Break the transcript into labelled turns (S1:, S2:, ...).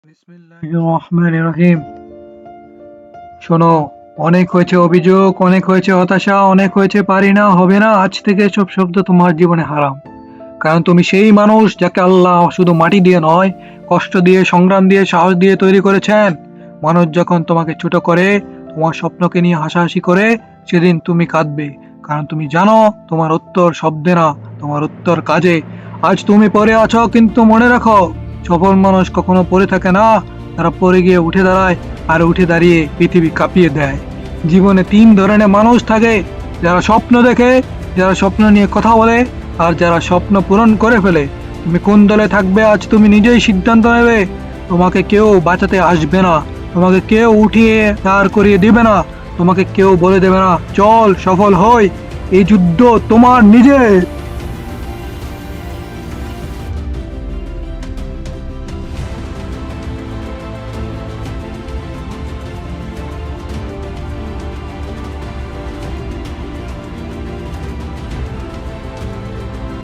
S1: বিসমিল্লাহির রহমানির রহিম। শোনো, অনেক হয়েছে অভিযোগ, অনেক হয়েছে হতাশা, অনেক হয়েছে পারি না, হবে না। আজ থেকে এসব শব্দ তোমার জীবনে হারাম। কারণ তুমি সেই মানুষ যাকে আল্লাহ শুধু মাটি দিয়ে নয়, কষ্ট দিয়ে, সংগ্রাম দিয়ে, সাহস দিয়ে তৈরি করেছেন। মানুষ যখন তোমাকে ছোট করে, তোমার স্বপ্নকে নিয়ে হাসাহাসি করে, সেদিন তুমি কাঁদবে। কারণ তুমি জানো তোমার উত্তর শব্দে না, তোমার উত্তর কাজে। আজ তুমি পড়ে আছো, কিন্তু মনে রাখো, সফল মানুষ কখনো পড়ে থাকে না, তারা পড়ে গিয়ে উঠে দাঁড়ায়, আর উঠে দাঁড়িয়ে পৃথিবী কাঁপিয়ে দেয়। জীবনে তিন ধরনের মানুষ থাকে: যারা স্বপ্ন দেখে, যারা স্বপ্ন নিয়ে কথা বলে, আর যারা স্বপ্ন পূরণ করে ফেলে। তুমি কোন দলে থাকবে আজ তুমি নিজেই সিদ্ধান্ত নেবে। তোমাকে কেউ বাঁচাতে আসবে না, তোমাকে কেউ উঠিয়ে দাঁড় করিয়ে দিবে না, তোমাকে কেউ বলে দেবে না চল সফল হই। এই যুদ্ধ তোমার নিজের।